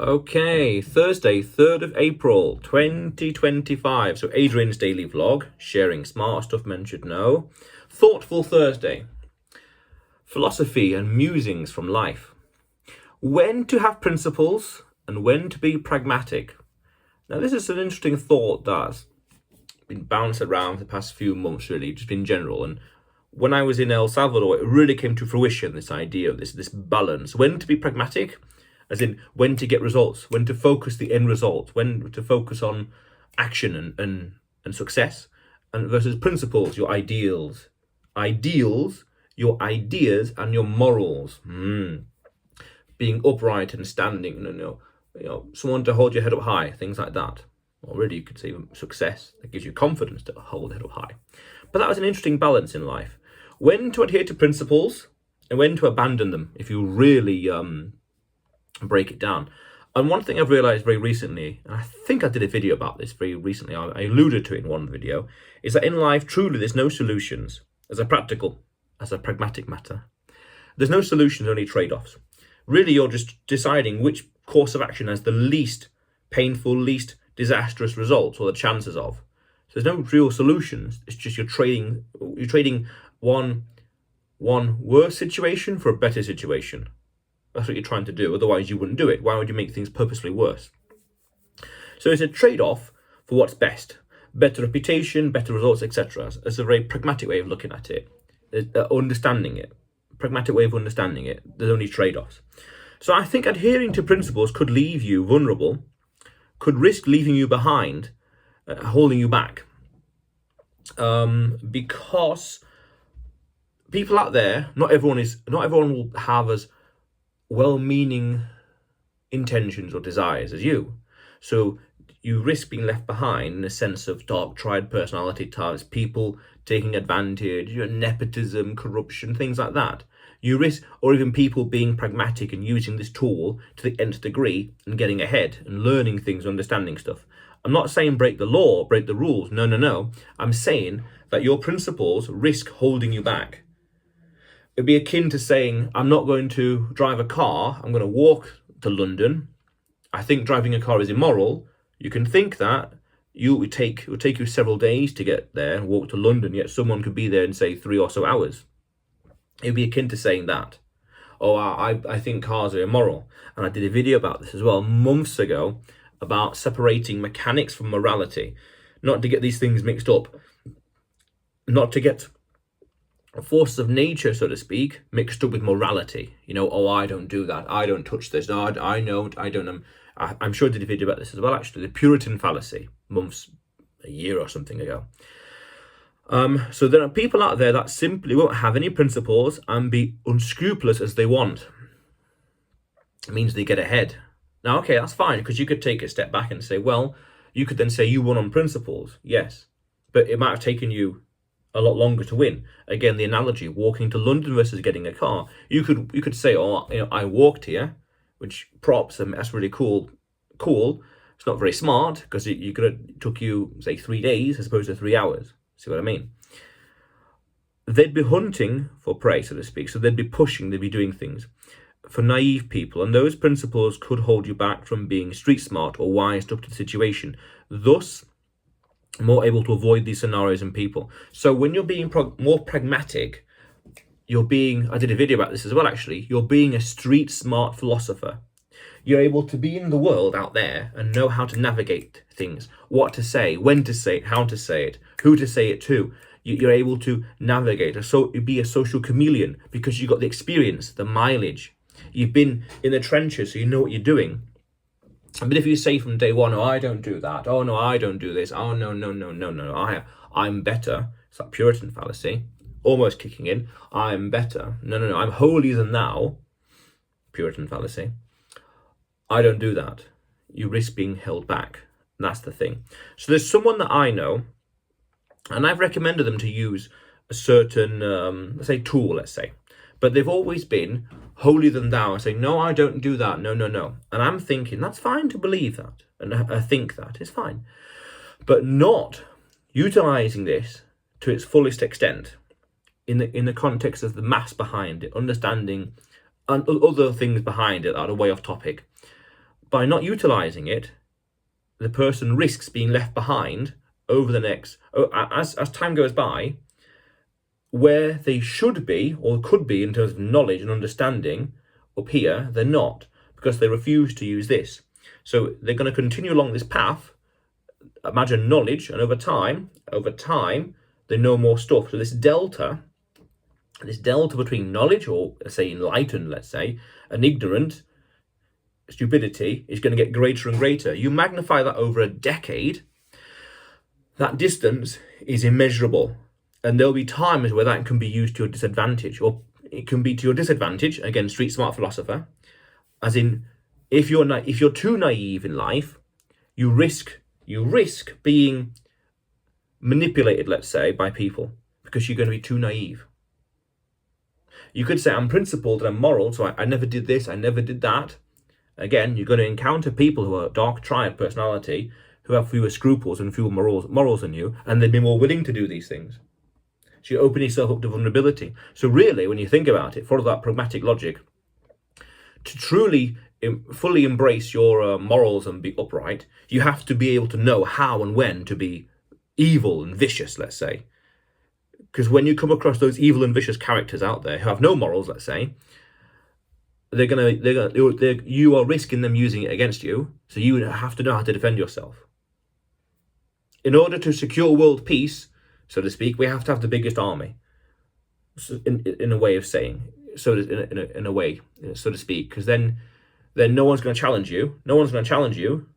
Okay, Thursday, 3rd of April, 2025. So Adrian's daily vlog, sharing smart stuff men should know. Thoughtful Thursday. Philosophy and musings from life. When to have principles and when to be pragmatic. Now, this is an interesting thought that's been bounced around for the past few months, really, just in general. And when I was in El Salvador, it really came to fruition, this idea of this balance. When to be pragmatic, as in when to get results, when to focus the end result, when to focus on action and success, and versus principles, your ideals, your ideas and your morals. Being upright and standing, someone to hold your head up high, things like that. Or really, you could say success that gives you confidence to hold the head up high. But that was an interesting balance in life. When to adhere to principles and when to abandon them, if you really break it down. And one thing I've realized very recently, and I think I did a video about this very recently, I alluded to it in one video, is that in life, truly, there's no solutions as a pragmatic matter. There's no solutions, only trade-offs. Really, you're just deciding which course of action has the least painful, least disastrous results, or the chances of. So there's no real solutions. It's just you're trading one worse situation for a better situation. That's what you're trying to do. Otherwise, you wouldn't do it. Why would you make things purposely worse? So it's a trade-off for what's best. Better reputation, better results, etc. It's a very pragmatic way of looking at it. Understanding it. Pragmatic way of understanding it. There's only trade-offs. So I think adhering to principles could leave you vulnerable, could risk leaving you behind, holding you back. Because people out there, not everyone will have as well-meaning intentions or desires as you. So you risk being left behind in a sense of dark triad personality types, people taking advantage, nepotism, corruption, things like that. You risk, or even people being pragmatic and using this tool to the nth degree and getting ahead and learning things, understanding stuff. I'm not saying break the law, break the rules. No. I'm saying that your principles risk holding you back. It'd be akin to saying, I'm not going to drive a car, I'm going to walk to London. I think driving a car is immoral. You can think that. It would take you several days to get there and walk to London, yet someone could be there in, say, 3 or so hours. It'd be akin to saying that. Oh, I think cars are immoral. And I did a video about this as well months ago about separating mechanics from morality. Not to get these things mixed up. Not to get forces of nature, so to speak, mixed up with morality. I don't do that. I don't touch this. No, I know. I don't. I'm sure I did a video about this as well, actually. The Puritan fallacy, a year or something ago. So there are people out there that simply won't have any principles and be unscrupulous as they want. It means they get ahead. Now, okay, that's fine, because you could take a step back and say, well, you could then say you won on principles. Yes, but it might have taken you a lot longer to win. Again, the analogy, walking to London versus getting a car. You could say, I walked here, which props, and that's really cool. It's not very smart, because it took you, say, 3 days as opposed to 3 hours. See what I mean? They'd be hunting for prey, so to speak. So they'd be pushing, they'd be doing things for naive people. And those principles could hold you back from being street smart or wised up to the situation. Thus, more able to avoid these scenarios and people. So when you're being more pragmatic, I did a video about this as well, actually, you're being a street smart philosopher. You're able to be in the world out there and know how to navigate things, what to say, when to say it, how to say it, who to say it to. You're able to navigate, so be a social chameleon because you've got the experience, the mileage. You've been in the trenches, so you know what you're doing. But if you say from day one, I don't do that. Oh, no, I don't do this. Oh, no. I'm better. It's that Puritan fallacy, almost kicking in. I'm better. No. I'm holier than thou. Puritan fallacy. I don't do that. You risk being held back. That's the thing. So there's someone that I know, and I've recommended them to use a certain, let's say, tool, but they've always been holier than thou and say, no, I don't do that. No. And I'm thinking, that's fine to believe that and I think that is fine, but not utilizing this to its fullest extent in the context of the mass behind it, understanding and other things behind it that are way off topic. by not utilizing it, the person risks being left behind over the next, as time goes by, where they should be or could be in terms of knowledge and understanding up here, they're not, because they refuse to use this. So they're going to continue along this path, imagine knowledge, and over time, they know more stuff. So this delta between knowledge, or say enlightened, let's say, and ignorant, stupidity, is going to get greater and greater. You magnify that over a decade, that distance is immeasurable. And there'll be times where that can be used to your disadvantage, or it can be to your disadvantage. Again, street smart philosopher, as in, if you're too naive in life, you risk being manipulated, let's say, by people, because you're going to be too naive. You could say, I'm principled and I'm moral, so I never did this, I never did that. Again, you're going to encounter people who are dark triad personality, who have fewer scruples and fewer morals than you, and they'd be more willing to do these things. So you open yourself up to vulnerability. So really, when you think about it, follow that pragmatic logic, to truly fully embrace your morals and be upright, you have to be able to know how and when to be evil and vicious, let's say. Because when you come across those evil and vicious characters out there who have no morals, let's say, you are risking them using it against you. So you have to know how to defend yourself. In order to secure world peace, so to speak, we have to have the biggest army. So in a way of saying, so in a way, so to speak, because then no one's going to challenge you. No one's going to challenge you.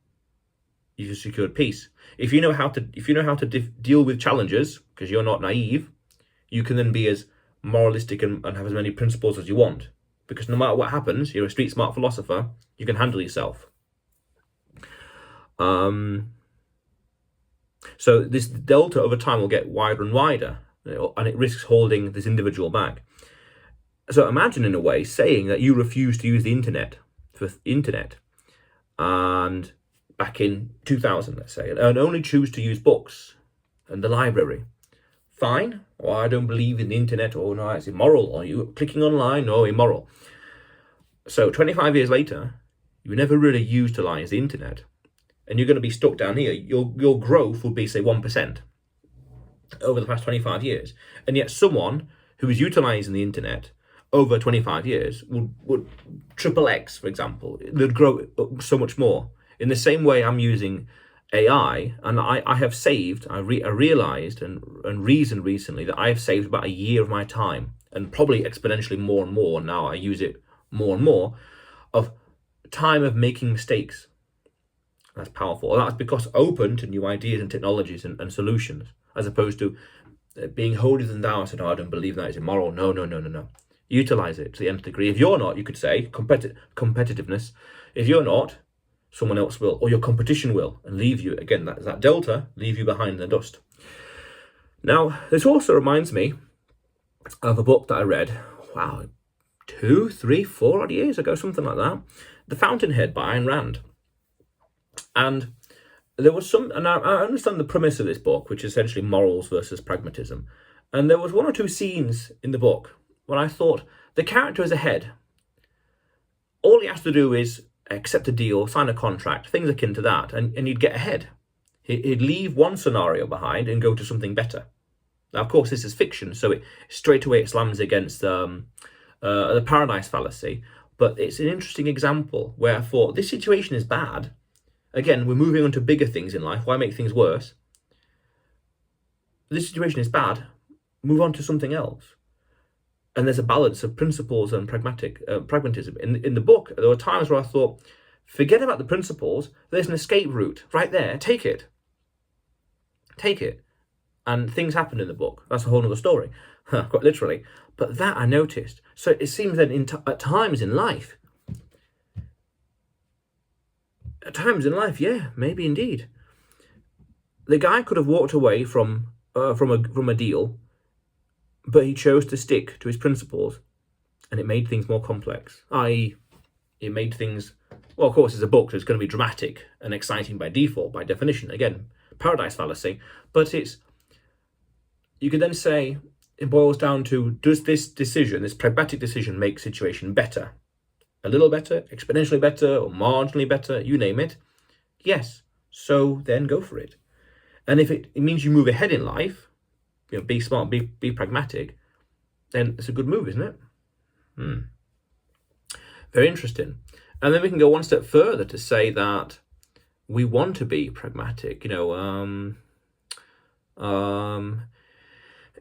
You've secured peace. If you know how to deal with challenges, because you're not naive, you can then be as moralistic and have as many principles as you want. Because no matter what happens, you're a street smart philosopher. You can handle yourself. So this delta over time will get wider and wider, and it risks holding this individual back. So imagine, in a way, saying that you refuse to use the internet and back in 2000, let's say, and only choose to use books and the library. Fine. Or I don't believe in the internet, or no, it's immoral, or you clicking online, no, immoral. So 25 years later, you never really utilize the internet, and you're going to be stuck down here. Your growth would be, say, 1% over the past 25 years. And yet someone who is utilizing the internet over 25 years would triple X, for example. They'd grow so much more. In the same way, I'm using AI, and I have saved, I realized and reasoned recently that I have saved about a year of my time, and probably exponentially more and more. Now I use it more and more, of time of making mistakes. That's powerful. And that's because open to new ideas and technologies and solutions, as opposed to being holier than thou. I said, oh, I don't believe that, it's immoral. No. Utilize it to the nth degree. If you're not, you could say competitiveness. If you're not, someone else will, or your competition will, and leave you, again, that delta, leave you behind in the dust. Now, this also reminds me of a book that I read, 2, 3, 4 odd years ago, something like that, The Fountainhead by Ayn Rand. And there was and I understand the premise of this book, which is essentially morals versus pragmatism. And there was one or two scenes in the book when I thought, the character is ahead. All he has to do is accept a deal, sign a contract, things akin to that, and you'd get ahead. He'd leave one scenario behind and go to something better. Now, of course, this is fiction, so straight away it slams against the paradise fallacy. But it's an interesting example where I thought, this situation is bad. Again, we're moving on to bigger things in life. Why make things worse? This situation is bad. Move on to something else. And there's a balance of principles and pragmatism. In the book, there were times where I thought, forget about the principles. There's an escape route right there. Take it. And things happen in the book. That's a whole other story, quite literally. But that I noticed. So it seems that at times in life, yeah, maybe indeed, the guy could have walked away from a deal, but he chose to stick to his principles, and it made things more complex. I.e., it made things, well, of course, it's a book, so it's going to be dramatic and exciting by default, by definition. Again, paradise fallacy. But you could then say, it boils down to, does this pragmatic decision make situation better? a little better, exponentially better, or marginally better, you name it, yes. So then go for it. And if it means you move ahead in life, be smart, be pragmatic, then it's a good move, isn't it? Very interesting. And then we can go one step further to say that we want to be pragmatic.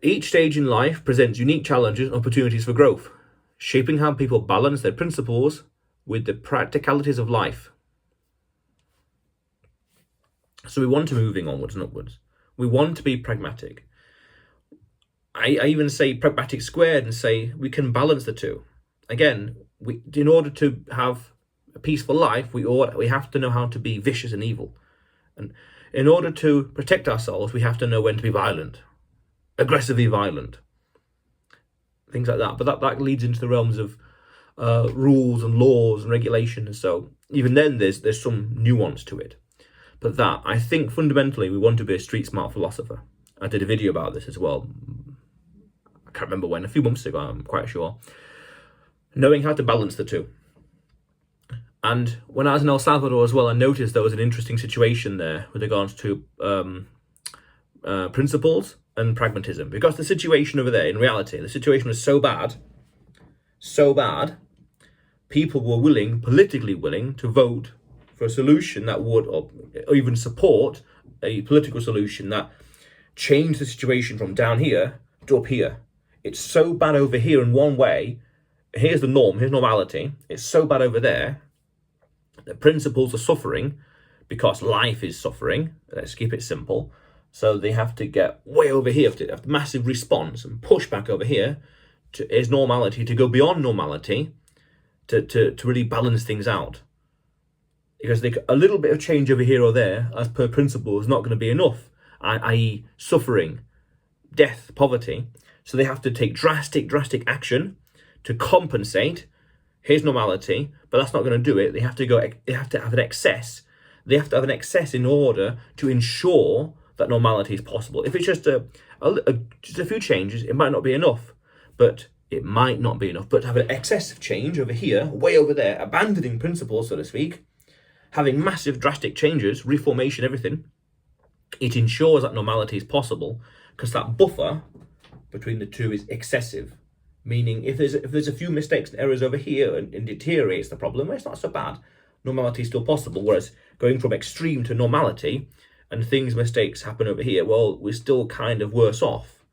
Each stage in life presents unique challenges and opportunities for growth, shaping how people balance their principles with the practicalities of life. So we want to moving onwards and upwards. We want to be pragmatic. I even say pragmatic squared and say we can balance the two. Again, in order to have a peaceful life, we have to know how to be vicious and evil. And in order to protect ourselves, we have to know when to be violent, aggressively violent, things like that. But that leads into the realms of rules and laws and regulation. And so even then, there's some nuance to it. But that, I think fundamentally, we want to be a street smart philosopher. I did a video about this as well. I can't remember when, a few months ago, I'm quite sure. Knowing how to balance the two. And when I was in El Salvador as well, I noticed there was an interesting situation there with regards to principles and pragmatism. Because the situation over there, in reality, the situation was so bad, people were politically willing to vote for a solution that would, or even support a political solution that changed the situation from down here to up here. It's so bad over here in one way. Here's the norm, here's normality. It's so bad over there. The principles are suffering because life is suffering. Let's keep it simple. So they have to get way over here, have massive response and push back over here to is normality, to go beyond normality, to really balance things out. Because a little bit of change over here or there, as per principle, is not going to be enough, i.e. suffering, death, poverty. So they have to take drastic action to compensate. Here's normality, but that's not going to do it. They have to have an excess. They have to have an excess in order to ensure that normality is possible. If it's just a few changes, it might not be enough. But to have an excessive change over here, way over there, abandoning principles, so to speak, having massive drastic changes, reformation, everything, it ensures that normality is possible, because that buffer between the two is excessive. Meaning, if there's a few mistakes and errors over here and deteriorates the problem, it's not so bad. Normality is still possible. Whereas going from extreme to normality and mistakes happen over here, well, we're still kind of worse off.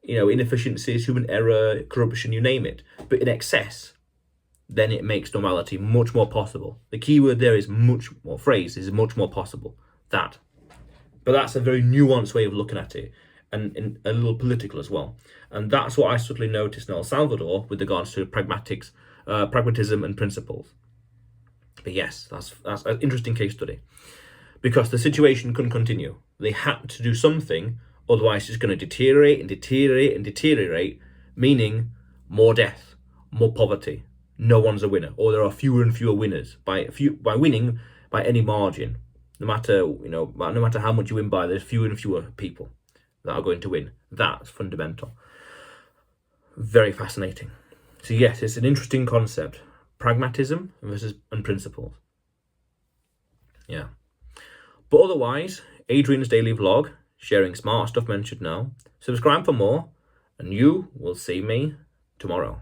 Inefficiencies, human error, corruption, you name it. But in excess, then it makes normality much more possible. The key word there is much more possible. But that's a very nuanced way of looking at it, and a little political as well. And that's what I subtly noticed in El Salvador with regards to pragmatism and principles. But yes, that's an interesting case study, because the situation couldn't continue. They had to do something, otherwise it's going to deteriorate, meaning more death, more poverty. No one's a winner, or there are fewer and fewer winners by winning by any margin. No matter how much you win by, there's fewer and fewer people that are going to win. That's fundamental. Very fascinating. So yes, it's an interesting concept. Pragmatism and principles. Yeah. But otherwise, Adrian's daily vlog, sharing smart stuff mentioned now. Subscribe for more, and you will see me tomorrow.